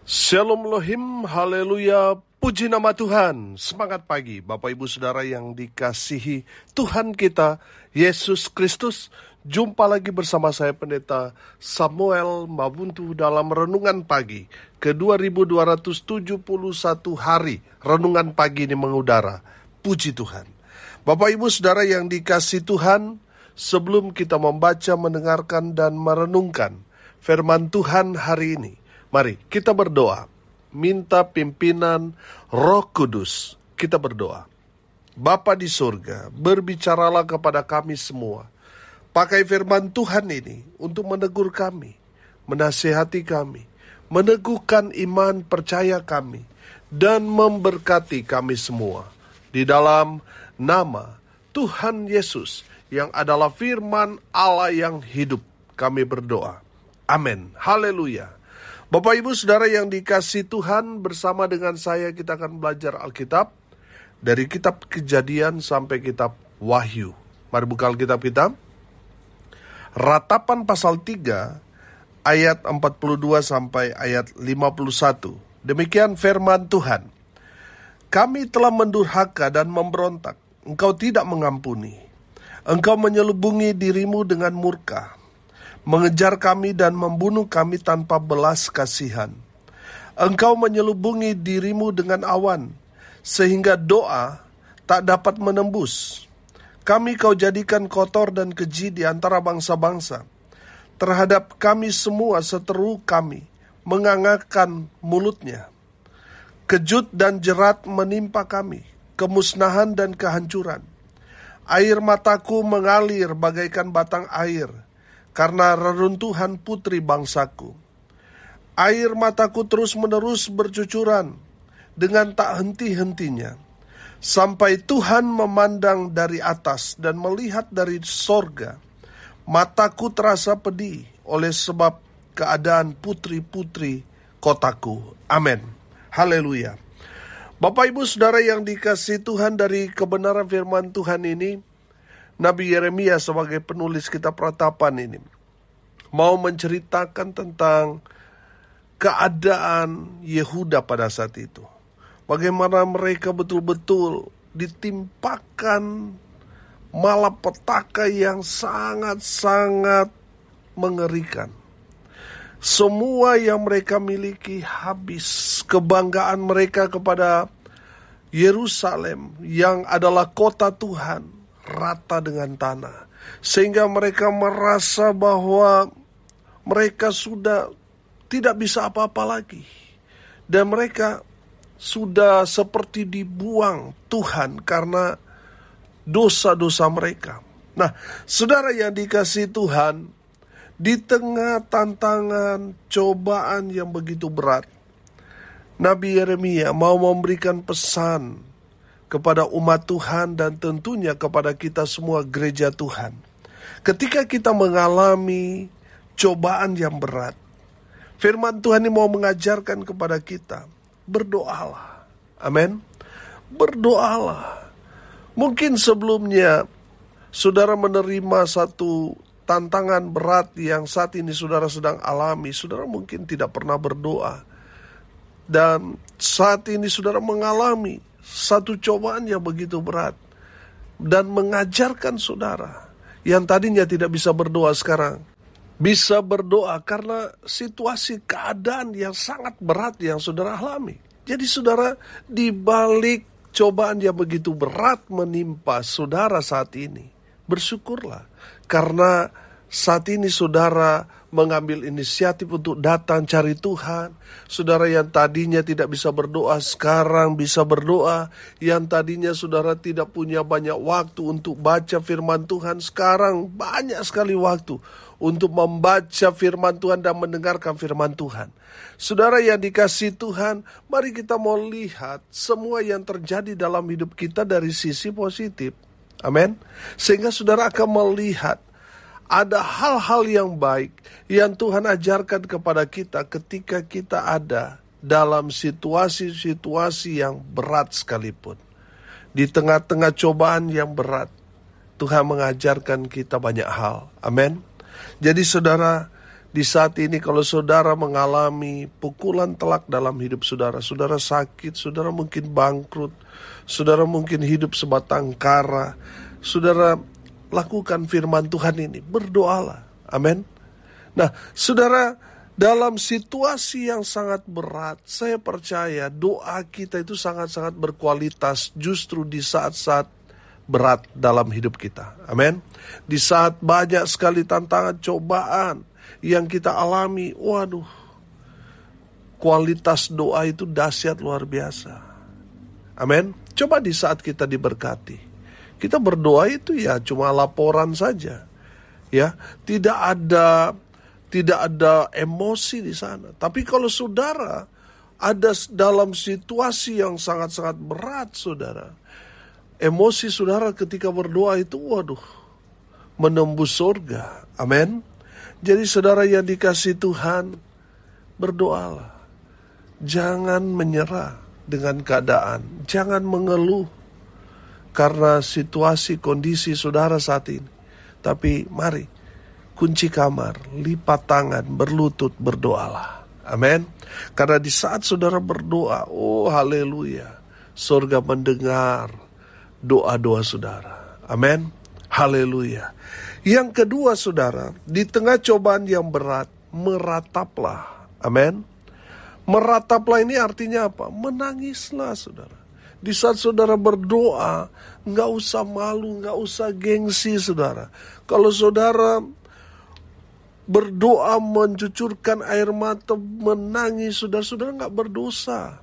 Shalom Elohim, haleluya, puji nama Tuhan. Semangat pagi Bapak Ibu Saudara yang dikasihi Tuhan kita Yesus Kristus. Jumpa lagi bersama saya Pendeta Samuel Mabuntu dalam Renungan Pagi ke 2271 hari. Renungan pagi ini mengudara. Puji Tuhan. Bapak Ibu Saudara yang dikasihi Tuhan, sebelum kita membaca, mendengarkan, dan merenungkan firman Tuhan hari ini, mari kita berdoa, minta pimpinan Roh Kudus. Kita berdoa. Bapa di surga, berbicaralah kepada kami semua. Pakai firman Tuhan ini untuk menegur kami, menasihati kami, meneguhkan iman percaya kami, dan memberkati kami semua. Di dalam nama Tuhan Yesus yang adalah firman Allah yang hidup, kami berdoa. Amin. Haleluya. Bapak Ibu Saudara yang dikasihi Tuhan, bersama dengan saya kita akan belajar Alkitab dari kitab Kejadian sampai kitab Wahyu. Mari buka Alkitab kita. Ratapan pasal 3 ayat 42 sampai ayat 51. Demikian firman Tuhan. Kami telah mendurhaka dan memberontak. Engkau tidak mengampuni. Engkau menyelubungi dirimu dengan murka, mengejar kami dan membunuh kami tanpa belas kasihan. Engkau menyelubungi dirimu dengan awan, sehingga doa tak dapat menembus. Kami kau jadikan kotor dan keji di antara bangsa-bangsa. Terhadap kami semua seteru kami mengangakkan mulutnya. Kejut dan jerat menimpa kami, kemusnahan dan kehancuran. Air mataku mengalir bagaikan batang air, karena reruntuhan putri bangsaku. Air mataku terus-menerus bercucuran dengan tak henti-hentinya, sampai Tuhan memandang dari atas dan melihat dari sorga. Mataku terasa pedih oleh sebab keadaan putri-putri kotaku. Amin. Haleluya. Bapak Ibu Saudara yang dikasihi Tuhan, dari kebenaran firman Tuhan ini, Nabi Yeremia sebagai penulis kitab Ratapan ini mau menceritakan tentang keadaan Yehuda pada saat itu. Bagaimana mereka betul-betul ditimpakan malapetaka yang sangat-sangat mengerikan. Semua yang mereka miliki habis. Kebanggaan mereka kepada Yerusalem yang adalah kota Tuhan rata dengan tanah, sehingga mereka merasa bahwa mereka sudah tidak bisa apa-apa lagi, dan mereka sudah seperti dibuang Tuhan karena dosa-dosa mereka. Nah, saudara yang dikasihi Tuhan, di tengah tantangan cobaan yang begitu berat, Nabi Yeremia mau memberikan pesan kepada umat Tuhan dan tentunya kepada kita semua gereja Tuhan. Ketika kita mengalami cobaan yang berat, firman Tuhan ini mau mengajarkan kepada kita, berdoalah. Amin. Berdoalah. Mungkin sebelumnya saudara menerima satu tantangan berat yang saat ini saudara sedang alami. Saudara mungkin tidak pernah berdoa, dan saat ini saudara mengalami satu cobaan yang begitu berat dan mengajarkan saudara yang tadinya tidak bisa berdoa sekarang bisa berdoa karena situasi keadaan yang sangat berat yang saudara alami. Jadi saudara, di balik cobaan yang begitu berat menimpa saudara saat ini, bersyukurlah karena saat ini saudara mengambil inisiatif untuk datang cari Tuhan. Saudara yang tadinya tidak bisa berdoa, sekarang bisa berdoa. Yang tadinya saudara tidak punya banyak waktu untuk baca firman Tuhan, sekarang banyak sekali waktu untuk membaca firman Tuhan dan mendengarkan firman Tuhan. Saudara yang dikasihi Tuhan, mari kita mau lihat semua yang terjadi dalam hidup kita dari sisi positif. Amin. Sehingga saudara akan melihat ada hal-hal yang baik yang Tuhan ajarkan kepada kita ketika kita ada dalam situasi-situasi yang berat sekalipun. Di tengah-tengah cobaan yang berat, Tuhan mengajarkan kita banyak hal. Amin. Jadi saudara, Di saat ini kalau saudara mengalami pukulan telak dalam hidup saudara, saudara sakit, saudara mungkin bangkrut, saudara mungkin hidup sebatang kara, saudara lakukan firman Tuhan ini, berdoalah. Amin. Nah, saudara, dalam situasi yang sangat berat, saya percaya doa kita itu sangat-sangat berkualitas justru di saat-saat berat dalam hidup kita. Amin. Di saat banyak sekali tantangan, cobaan yang kita alami, waduh, kualitas doa itu dahsyat luar biasa. Amin. Coba di saat kita diberkati, kita berdoa itu ya cuma laporan saja. Ya, tidak ada emosi di sana. Tapi kalau saudara ada dalam situasi yang sangat-sangat berat, saudara, emosi saudara ketika berdoa itu, waduh, menembus surga. Amin. Jadi saudara yang dikasihi Tuhan, berdoalah. Jangan menyerah dengan keadaan. Jangan mengeluh karena situasi kondisi saudara saat ini. Tapi mari, kunci kamar, lipat tangan, berlutut, berdoalah. Amin. Karena di saat saudara berdoa, oh haleluya, surga mendengar doa-doa saudara. Amin. Haleluya. Yang kedua saudara, di tengah cobaan yang berat, merataplah. Amin. Merataplah ini artinya apa? Menangislah saudara. Di saat saudara berdoa, nggak usah malu, nggak usah gengsi saudara. Kalau saudara berdoa mencucurkan air mata, menangis, saudara nggak berdosa.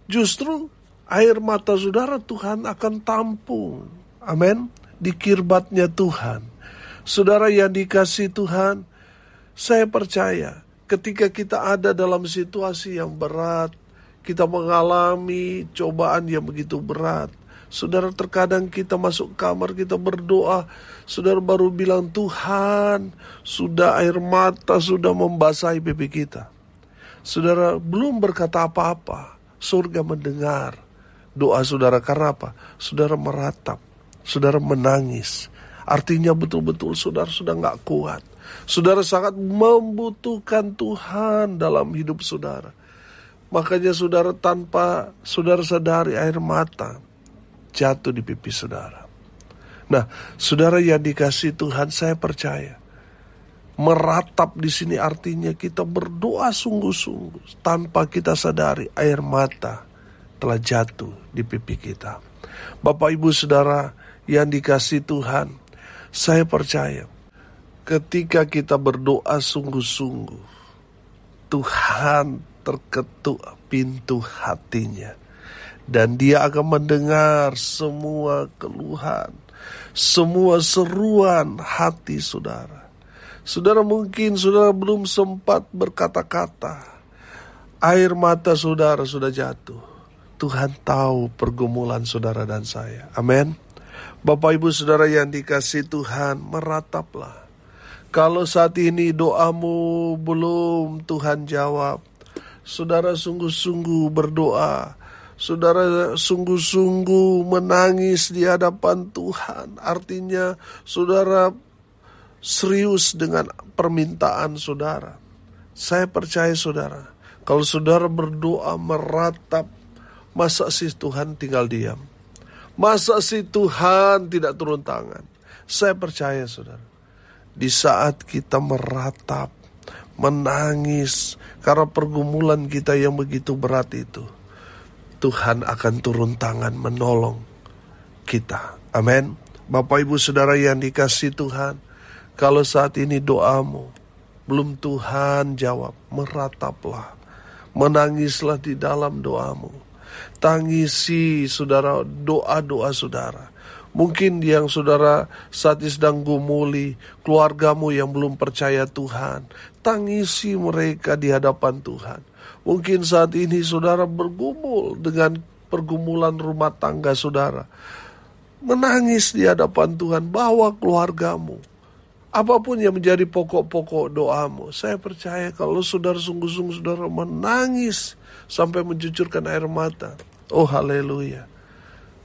Justru air mata saudara Tuhan akan tampung. Amin. Di kirbatnya Tuhan. Saudara yang dikasihi Tuhan, saya percaya ketika kita ada dalam situasi yang berat, kita mengalami cobaan yang begitu berat, saudara, terkadang kita masuk kamar, kita berdoa, saudara baru bilang, Tuhan, sudah air mata sudah membasahi pipi kita. Saudara belum berkata apa-apa, surga mendengar doa saudara. Karena apa? Saudara meratap, saudara menangis. Artinya betul-betul saudara sudah gak kuat. Saudara sangat membutuhkan Tuhan dalam hidup saudara. Makanya saudara tanpa saudara sadari air mata jatuh di pipi saudara. Nah, saudara yang dikasihi Tuhan, saya percaya meratap di sini artinya kita berdoa sungguh-sungguh tanpa kita sadari air mata telah jatuh di pipi kita. Bapak Ibu Saudara yang dikasihi Tuhan, saya percaya ketika kita berdoa sungguh-sungguh, Tuhan terketuk pintu hatinya. Dan Dia akan mendengar semua keluhan, semua seruan hati saudara. Saudara mungkin saudara belum sempat berkata-kata, air mata saudara sudah jatuh. Tuhan tahu pergumulan saudara dan saya. Amin. Bapak Ibu Saudara yang dikasihi Tuhan, merataplah. Kalau saat ini doamu belum Tuhan jawab, saudara sungguh-sungguh berdoa, saudara sungguh-sungguh menangis di hadapan Tuhan. Artinya saudara serius dengan permintaan saudara. Saya percaya saudara, kalau saudara berdoa meratap, masa sih Tuhan tinggal diam? Masa sih Tuhan tidak turun tangan? Saya percaya saudara, di saat kita meratap, menangis karena pergumulan kita yang begitu berat itu, Tuhan akan turun tangan menolong kita. Amin. Bapak Ibu Saudara yang dikasihi Tuhan, kalau saat ini doamu belum Tuhan jawab, merataplah, menangislah di dalam doamu. Tangisi saudara doa-doa saudara. Mungkin yang saudara saat ini sedang gumuli, keluargamu yang belum percaya Tuhan, tangisi mereka di hadapan Tuhan. Mungkin saat ini saudara bergumul dengan pergumulan rumah tangga saudara, menangis di hadapan Tuhan, bawa keluargamu. Apapun yang menjadi pokok-pokok doamu, saya percaya kalau saudara sungguh-sungguh saudara menangis sampai mencucurkan air mata, oh haleluya,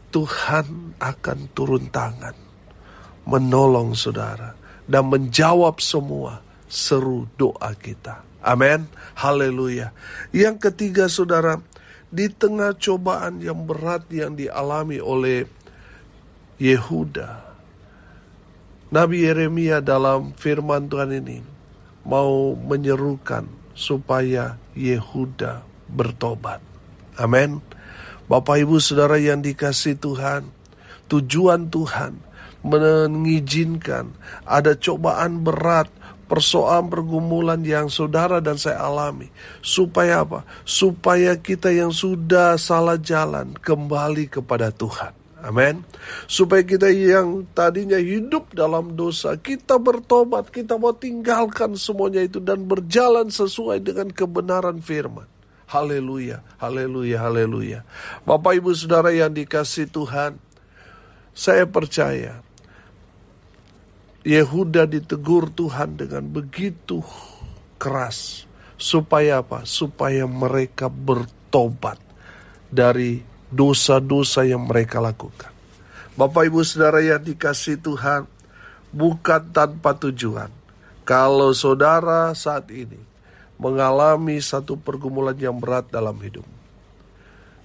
Tuhan akan turun tangan menolong saudara dan menjawab semua seru doa kita. Amin. Haleluya. Yang ketiga, saudara, di tengah cobaan yang berat yang dialami oleh Yehuda, Nabi Yeremia dalam firman Tuhan ini mau menyerukan supaya Yehuda bertobat. Amin. Bapak Ibu Saudara yang dikasihi Tuhan, tujuan Tuhan mengizinkan ada cobaan berat, persoalan pergumulan yang saudara dan saya alami. Supaya apa? Supaya kita yang sudah salah jalan kembali kepada Tuhan. Amin. Supaya kita yang tadinya hidup dalam dosa, kita bertobat, kita mau tinggalkan semuanya itu dan berjalan sesuai dengan kebenaran firman. Haleluya, haleluya, haleluya. Bapak Ibu Saudara yang dikasihi Tuhan, saya percaya Yehuda ditegur Tuhan dengan begitu keras. Supaya apa? Supaya mereka bertobat dari dosa-dosa yang mereka lakukan. Bapak Ibu Saudara yang dikasihi Tuhan, bukan tanpa tujuan. Kalau saudara saat ini mengalami satu pergumulan yang berat dalam hidup,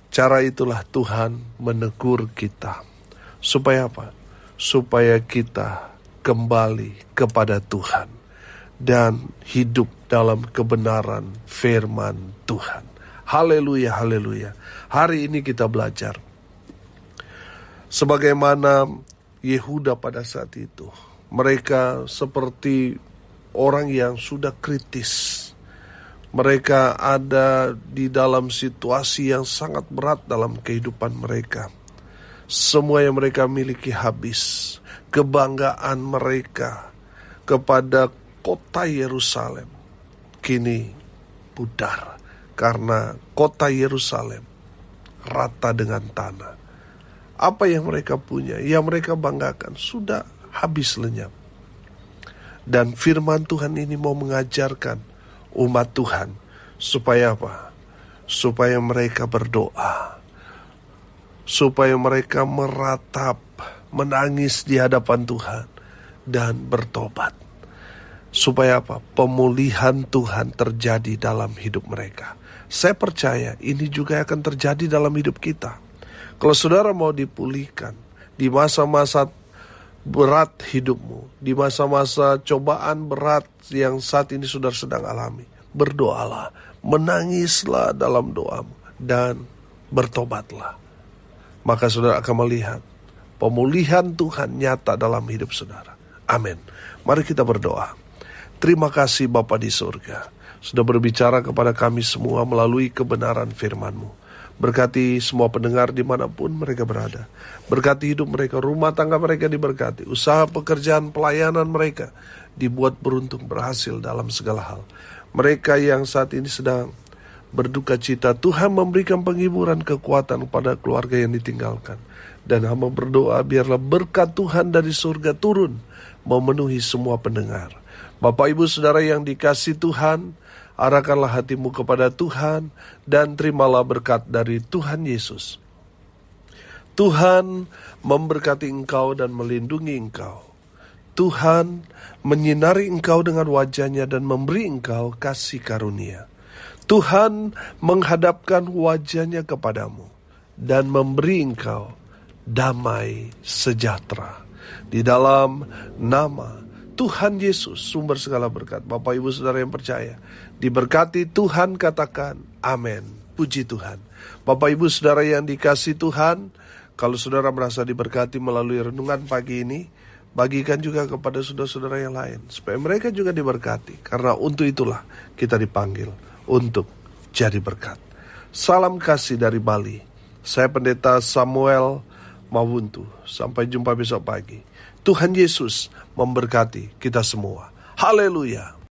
cara itulah Tuhan menegur kita. Supaya apa? Supaya kita kembali kepada Tuhan dan hidup dalam kebenaran firman Tuhan. Haleluya, haleluya. Hari ini kita belajar sebagaimana Yehuda pada saat itu. Mereka seperti orang yang sudah kritis. Mereka ada di dalam situasi yang sangat berat dalam kehidupan mereka. Semua yang mereka miliki habis. Kebanggaan mereka kepada kota Yerusalem kini pudar. Karena kota Yerusalem rata dengan tanah. Apa yang mereka punya, yang mereka banggakan, sudah habis lenyap. Dan firman Tuhan ini mau mengajarkan umat Tuhan supaya apa? Supaya mereka berdoa, supaya mereka meratap, menangis di hadapan Tuhan dan bertobat. Supaya apa? Pemulihan Tuhan terjadi dalam hidup mereka. Saya percaya ini juga akan terjadi dalam hidup kita. Kalau saudara mau dipulihkan di masa-masa berat hidupmu, di masa-masa cobaan berat yang saat ini saudara sedang alami, berdoalah, menangislah dalam doamu, dan bertobatlah. Maka saudara akan melihat pemulihan Tuhan nyata dalam hidup saudara. Amin. Mari kita berdoa. Terima kasih Bapa di surga, sudah berbicara kepada kami semua melalui kebenaran firman-Mu. Berkati semua pendengar dimanapun mereka berada. Berkati hidup mereka, rumah tangga mereka diberkati. Usaha, pekerjaan, pelayanan mereka dibuat beruntung, berhasil dalam segala hal. Mereka yang saat ini sedang berduka cita, Tuhan memberikan penghiburan, kekuatan kepada keluarga yang ditinggalkan. Dan hamba berdoa biarlah berkat Tuhan dari surga turun memenuhi semua pendengar. Bapak Ibu Saudara yang dikasihi Tuhan, arahkanlah hatimu kepada Tuhan dan terimalah berkat dari Tuhan Yesus. Tuhan memberkati engkau dan melindungi engkau. Tuhan menyinari engkau dengan wajah-Nya dan memberi engkau kasih karunia. Tuhan menghadapkan wajah-Nya kepadamu dan memberi engkau damai sejahtera. Di dalam nama Tuhan Yesus, sumber segala berkat. Bapak Ibu Saudara yang percaya, diberkati Tuhan, katakan amin. Puji Tuhan. Bapak Ibu Saudara yang dikasihi Tuhan, kalau saudara merasa diberkati melalui renungan pagi ini, bagikan juga kepada saudara-saudara yang lain, supaya mereka juga diberkati. Karena untuk itulah kita dipanggil untuk jadi berkat. Salam kasih dari Bali. Saya Pendeta Samuel Mawuntu. Sampai jumpa besok pagi. Tuhan Yesus memberkati kita semua. Haleluya.